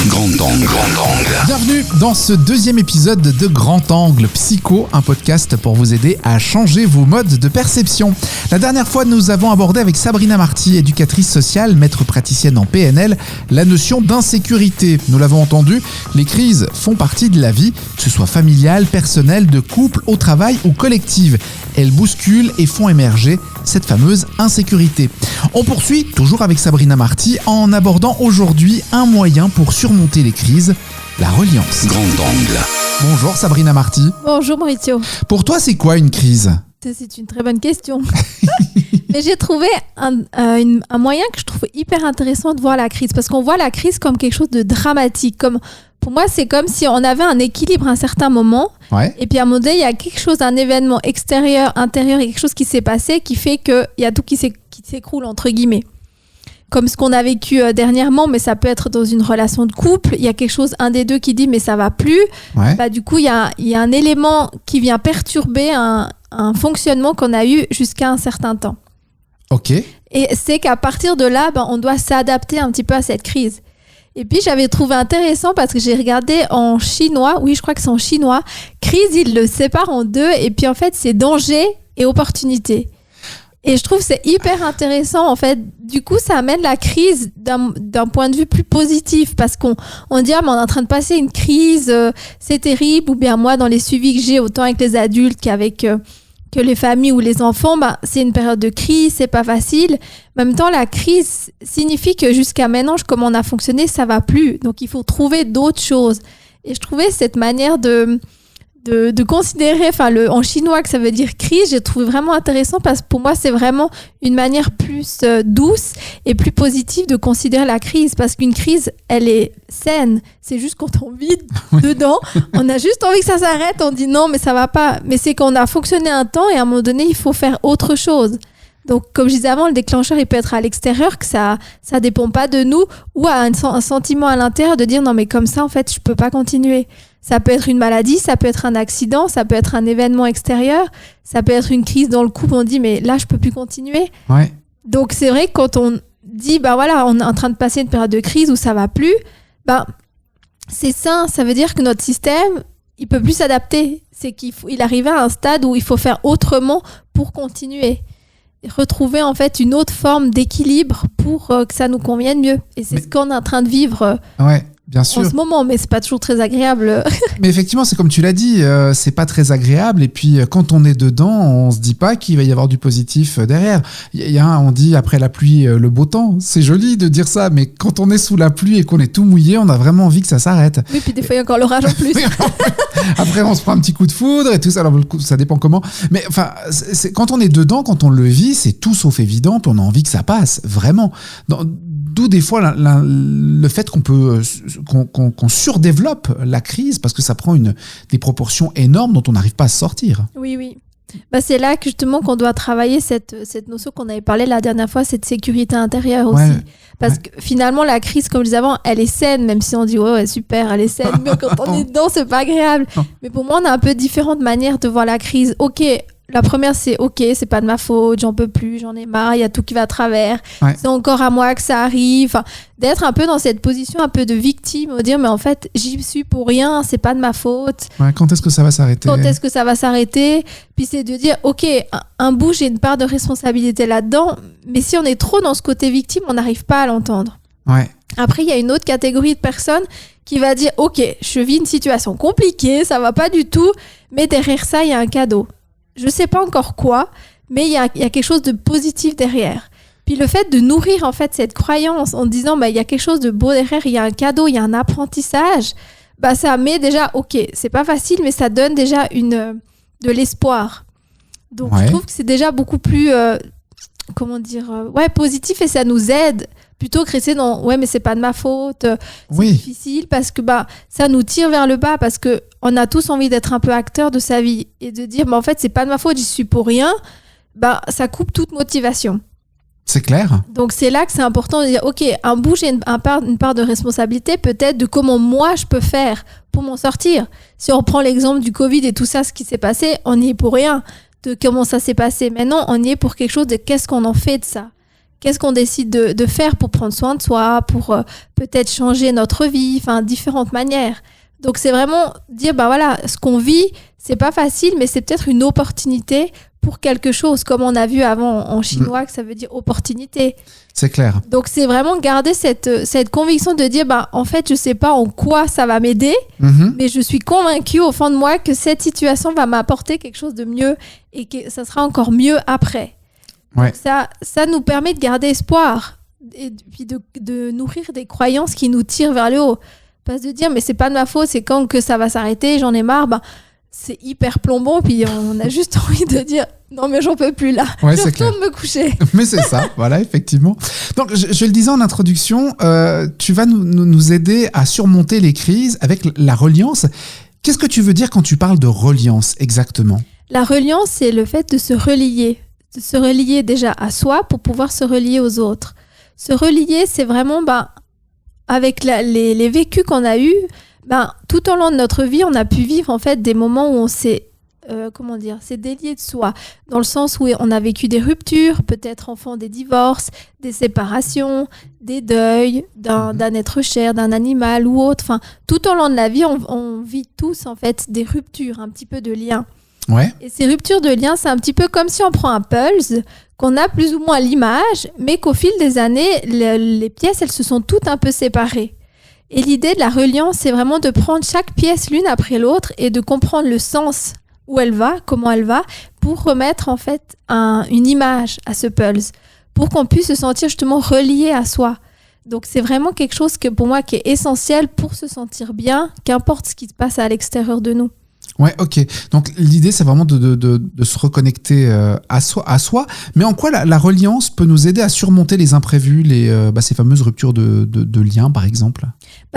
Grand angle. Bienvenue dans ce deuxième épisode de Grand Angle Psycho, un podcast pour vous aider à changer vos modes de perception. La dernière fois, nous avons abordé avec Sabrina Marty, éducatrice sociale, maître praticienne en PNL, la notion d'insécurité. Nous l'avons entendu, les crises font partie de la vie, que ce soit familiale, personnelle, de couple, au travail ou collective. Elles bousculent et font émerger cette fameuse insécurité. On poursuit toujours avec Sabrina Marty en abordant aujourd'hui un moyen pour surmonter les crises, la reliance. Grand angle. Bonjour Sabrina Marty. Bonjour Maurizio. Pour toi, c'est quoi une crise ? C'est une très bonne question. Mais j'ai trouvé un moyen que je trouve hyper intéressant de voir la crise. Parce qu'on voit la crise comme quelque chose de dramatique. Pour moi, c'est comme si on avait un équilibre à un certain moment. Ouais. Et puis à un moment donné, il y a quelque chose, un événement extérieur, intérieur, quelque chose qui s'est passé qui fait qu'il y a tout qui s'écroule, entre guillemets. Comme ce qu'on a vécu dernièrement, mais ça peut être dans une relation de couple. Il y a quelque chose, un des deux qui dit mais ça va plus. Ouais. Du coup, il y a un élément qui vient perturber un fonctionnement qu'on a eu jusqu'à un certain temps. Ok. Et c'est qu'à partir de là, on doit s'adapter un petit peu à cette crise. Et puis, j'avais trouvé intéressant parce que j'ai regardé en chinois, oui, je crois que c'est en chinois, crise, il le sépare en deux. Et puis, en fait, c'est danger et opportunité. Et je trouve que c'est hyper intéressant, en fait. Du coup, ça amène la crise d'un point de vue plus positif parce qu'on dit, mais on est en train de passer une crise, c'est terrible. Ou bien moi, dans les suivis que j'ai, autant avec les adultes qu'avec que les familles ou les enfants, c'est une période de crise, c'est pas facile. En même temps, la crise signifie que jusqu'à maintenant, comme on a fonctionné, ça va plus. Donc, il faut trouver d'autres choses. Et je trouvais cette manière de considérer, en chinois que ça veut dire crise, j'ai trouvé vraiment intéressant parce que pour moi, c'est vraiment une manière plus douce et plus positive de considérer la crise parce qu'une crise, elle est saine. C'est juste quand on vit dedans, on a juste envie que ça s'arrête, on dit non, mais ça va pas. Mais c'est qu'on a fonctionné un temps et à un moment donné, il faut faire autre chose. Donc, comme je disais avant, le déclencheur, il peut être à l'extérieur, que ça dépend pas de nous, ou à un sentiment à l'intérieur de dire non, mais comme ça, en fait, je peux pas continuer. Ça peut être une maladie, ça peut être un accident, ça peut être un événement extérieur, ça peut être une crise dans le couple, on dit mais là, je peux plus continuer. Ouais. Donc, c'est vrai que quand on dit, on est en train de passer une période de crise où ça va plus, c'est sain. Ça veut dire que notre système, il peut plus s'adapter. C'est qu'il arrive à un stade où il faut faire autrement pour continuer. Retrouver en fait une autre forme d'équilibre pour que ça nous convienne mieux. Et c'est ce qu'on est en train de vivre Bien sûr. en ce moment, mais c'est pas toujours très agréable. Mais effectivement, c'est comme tu l'as dit, c'est pas très agréable. Et puis, quand on est dedans, on se dit pas qu'il va y avoir du positif derrière. On dit après la pluie, le beau temps. C'est joli de dire ça, mais quand on est sous la pluie et qu'on est tout mouillé, on a vraiment envie que ça s'arrête. Oui, puis des fois, il y a encore l'orage en plus. Après, on se prend un petit coup de foudre et tout ça. Alors, ça dépend comment. Mais quand on est dedans, quand on le vit, c'est tout sauf évident. Puis on a envie que ça passe, vraiment. D'où des fois le fait qu'on surdéveloppe la crise parce que ça prend des proportions énormes dont on n'arrive pas à se sortir. Oui. C'est là que justement qu'on doit travailler cette notion qu'on avait parlé la dernière fois, cette sécurité intérieure aussi. Parce que finalement, la crise, comme je disais avant, elle est saine, même si on dit ouais super, elle est saine, mais quand on est dedans, c'est pas agréable. Mais pour moi, on a un peu différentes manières de voir la crise. Ok, la première, c'est ok, c'est pas de ma faute, j'en peux plus, j'en ai marre, il y a tout qui va à travers, c'est encore à moi que ça arrive. Enfin, d'être un peu dans cette position un peu de victime, de dire mais en fait, j'y suis pour rien, c'est pas de ma faute. Quand est-ce que ça va s'arrêter ? Puis c'est de dire ok, un bout, j'ai une part de responsabilité là-dedans, mais si on est trop dans ce côté victime, on n'arrive pas à l'entendre. Ouais. Après, il y a une autre catégorie de personnes qui va dire ok, je vis une situation compliquée, ça va pas du tout, mais derrière ça, il y a un cadeau. Je sais pas encore quoi, mais il y a quelque chose de positif derrière. Puis le fait de nourrir en fait cette croyance en disant il y a quelque chose de beau derrière, il y a un cadeau, il y a un apprentissage, ça met déjà ok, c'est pas facile, mais ça donne déjà de l'espoir. Donc je trouve que c'est déjà beaucoup plus positif et ça nous aide plutôt que rester dans mais c'est pas de ma faute, c'est difficile parce que ça nous tire vers le bas parce que on a tous envie d'être un peu acteur de sa vie et de dire en fait c'est pas de ma faute, j'y suis pour rien, ça coupe toute motivation. C'est clair. Donc c'est là que c'est important de dire ok, un bout j'ai une part de responsabilité peut-être de comment moi je peux faire pour m'en sortir. Si on prend l'exemple du Covid et tout ça, ce qui s'est passé, on n'y est pour rien de comment ça s'est passé. Maintenant on y est pour quelque chose de qu'est-ce qu'on en fait de ça. qu'est-ce qu'on décide de faire pour prendre soin de soi, pour peut-être changer notre vie, enfin différentes manières. Donc c'est vraiment dire voilà, ce qu'on vit, c'est pas facile, mais c'est peut-être une opportunité pour quelque chose, comme on a vu avant en chinois que ça veut dire opportunité. C'est clair. Donc c'est vraiment garder cette conviction de dire en fait je sais pas en quoi ça va m'aider, mais je suis convaincue au fond de moi que cette situation va m'apporter quelque chose de mieux et que ça sera encore mieux après. Ouais. Donc ça nous permet de garder espoir et puis de nourrir des croyances qui nous tirent vers le haut. Pas de dire mais c'est pas de ma faute, c'est quand que ça va s'arrêter, j'en ai marre, c'est hyper plombant, puis on a juste envie de dire non mais j'en peux plus là, ouais, je retourne me coucher. Mais c'est ça, voilà, effectivement. Donc je le disais en introduction, tu vas nous aider à surmonter les crises avec la reliance. Qu'est-ce que tu veux dire quand tu parles de reliance exactement ? La reliance, c'est le fait de se relier déjà à soi pour pouvoir se relier aux autres. Se relier, c'est vraiment avec les vécus qu'on a eus. Tout au long de notre vie, on a pu vivre en fait des moments où on s'est s'est délié de soi, dans le sens où on a vécu des ruptures, peut-être enfant des divorces, des séparations, des deuils d'un être cher, d'un animal ou autre. Enfin, tout au long de la vie, on vit tous en fait des ruptures, un petit peu de liens. Ouais. Et ces ruptures de liens, c'est un petit peu comme si on prend un puzzle qu'on a plus ou moins à l'image, mais qu'au fil des années, les pièces, elles se sont toutes un peu séparées. Et l'idée de la reliance, c'est vraiment de prendre chaque pièce l'une après l'autre et de comprendre le sens, où elle va, comment elle va, pour remettre en fait une image à ce puzzle, pour qu'on puisse se sentir justement relié à soi. Donc c'est vraiment quelque chose que pour moi qui est essentiel pour se sentir bien, qu'importe ce qui se passe à l'extérieur de nous. Ouais, ok. Donc l'idée, c'est vraiment de se reconnecter à soi. Mais en quoi la reliance peut nous aider à surmonter les imprévus, ces fameuses ruptures de liens, par exemple ?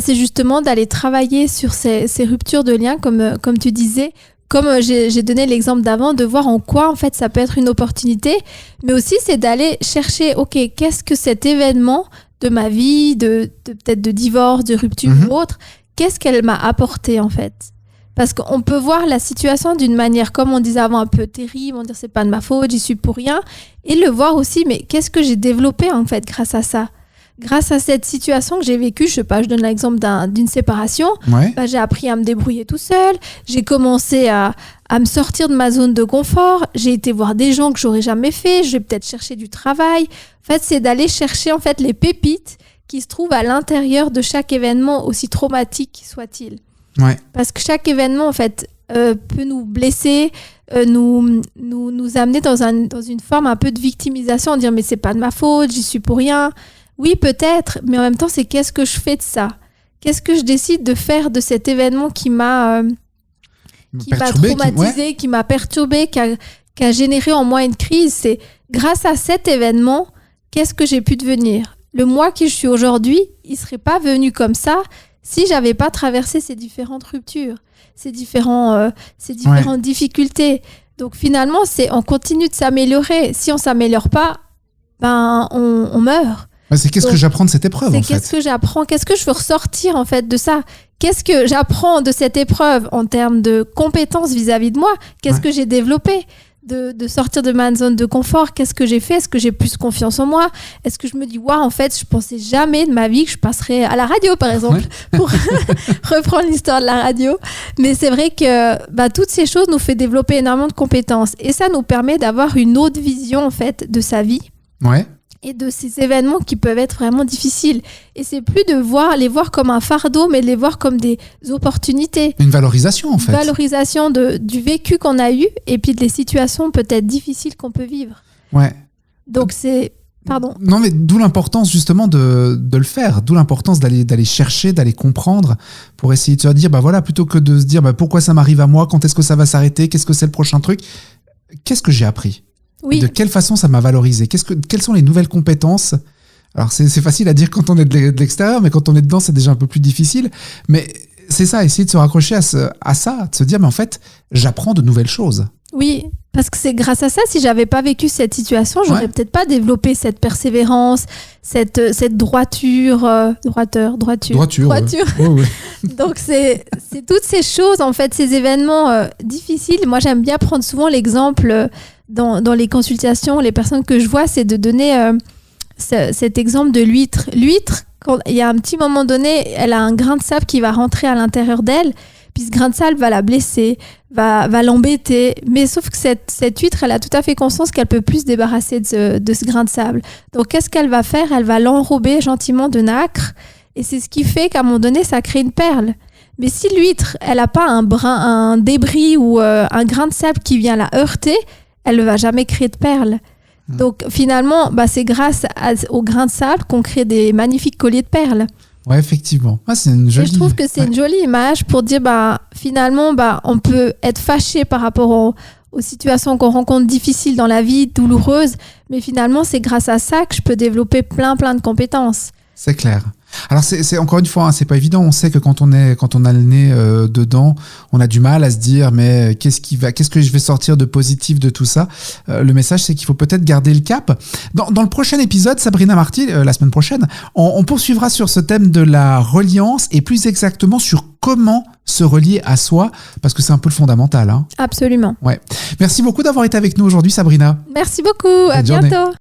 C'est justement d'aller travailler sur ces ruptures de liens, comme tu disais. Comme j'ai donné l'exemple d'avant, de voir en quoi en fait ça peut être une opportunité, mais aussi c'est d'aller chercher, qu'est-ce que cet événement de ma vie, peut-être de divorce, de rupture ou autre, qu'est-ce qu'elle m'a apporté en fait ? Parce qu'on peut voir la situation d'une manière, comme on disait avant, un peu terrible, on dit c'est pas de ma faute, j'y suis pour rien, et le voir aussi, mais qu'est-ce que j'ai développé en fait grâce à ça ? Grâce à cette situation que j'ai vécue, je donne l'exemple d'une séparation, j'ai appris à me débrouiller tout seul, j'ai commencé à me sortir de ma zone de confort, j'ai été voir des gens que j'aurais jamais fait, j'ai peut-être cherché du travail. En fait, c'est d'aller chercher en fait les pépites qui se trouvent à l'intérieur de chaque événement, aussi traumatique soit-il. Ouais. Parce que chaque événement en fait peut nous blesser, nous amener dans une forme un peu de victimisation, en dire mais c'est pas de ma faute, j'y suis pour rien. Oui, peut-être, mais en même temps, c'est qu'est-ce que je fais de ça ? Qu'est-ce que je décide de faire de cet événement qui m'a traumatisé, qui m'a perturbé, qui a généré en moi une crise ? C'est grâce à cet événement, qu'est-ce que j'ai pu devenir ? Le moi qui je suis aujourd'hui, il ne serait pas venu comme ça si je n'avais pas traversé ces différentes ruptures, ces différentes difficultés. Donc finalement, on continue de s'améliorer. Si on ne s'améliore pas, on meurt. C'est qu'est-ce que j'apprends de cette épreuve, en fait. Qu'est-ce que j'apprends ? Qu'est-ce que je veux ressortir, en fait, de ça ? Qu'est-ce que j'apprends de cette épreuve en termes de compétences vis-à-vis de moi ? Qu'est-ce que j'ai développé ? De sortir de ma zone de confort, qu'est-ce que j'ai fait ? Est-ce que j'ai plus confiance en moi ? Est-ce que je me dis, en fait, je pensais jamais de ma vie que je passerais à la radio, par exemple, pour reprendre l'histoire de la radio. Mais c'est vrai que toutes ces choses nous font développer énormément de compétences. Et ça nous permet d'avoir une autre vision, en fait, de sa vie. Ouais. Et de ces événements qui peuvent être vraiment difficiles. Et c'est plus de les voir comme un fardeau, mais de les voir comme des opportunités. Une valorisation, en fait. Une valorisation du vécu qu'on a eu et puis des situations peut-être difficiles qu'on peut vivre. Ouais. Donc c'est... Pardon. Non, mais d'où l'importance justement de le faire, d'où l'importance d'aller chercher, d'aller comprendre pour essayer de se dire, plutôt que de se dire pourquoi ça m'arrive à moi, quand est-ce que ça va s'arrêter, qu'est-ce que c'est le prochain truc, qu'est-ce que j'ai appris ? Oui. De quelle façon ça m'a valorisé ? Quelles sont les nouvelles compétences ? Alors c'est facile à dire quand on est de l'extérieur, mais quand on est dedans, c'est déjà un peu plus difficile. Mais c'est ça, essayer de se raccrocher à ça, de se dire, mais en fait, j'apprends de nouvelles choses. Oui, parce que c'est grâce à ça, si j'avais pas vécu cette situation, j'aurais peut-être pas développé cette persévérance, cette droiture. Ouais. Donc c'est toutes ces choses, en fait, ces événements difficiles. Moi, j'aime bien prendre souvent l'exemple dans les consultations, les personnes que je vois, c'est de donner cet exemple de l'huître. L'huître, il y a un petit moment donné, elle a un grain de sable qui va rentrer à l'intérieur d'elle, puis ce grain de sable va la blesser, va l'embêter. Mais sauf que cette huître, elle a tout à fait conscience qu'elle peut plus se débarrasser de ce grain de sable. Donc, qu'est-ce qu'elle va faire? Elle va l'enrober gentiment de nacre. Et c'est ce qui fait qu'à un moment donné, ça crée une perle. Mais si l'huître, elle n'a pas un débris ou un grain de sable qui vient la heurter, elle ne va jamais créer de perles. Donc finalement, c'est grâce au grain de sable qu'on crée des magnifiques colliers de perles. Ouais, effectivement. C'est une jolie... Et je trouve que c'est une jolie image pour dire, finalement, on peut être fâché par rapport aux situations qu'on rencontre difficiles dans la vie, douloureuses, mais finalement, c'est grâce à ça que je peux développer plein de compétences. C'est clair. Alors c'est encore une fois, c'est pas évident. On sait que quand on a le nez dedans, on a du mal à se dire mais qu'est-ce que je vais sortir de positif de tout ça. Le message, c'est qu'il faut peut-être garder le cap. Dans le prochain épisode, Sabrina Marty, la semaine prochaine, on poursuivra sur ce thème de la reliance et plus exactement sur comment se relier à soi, parce que c'est un peu le fondamental. Hein. Absolument. Ouais. Merci beaucoup d'avoir été avec nous aujourd'hui, Sabrina. Merci beaucoup. À bientôt.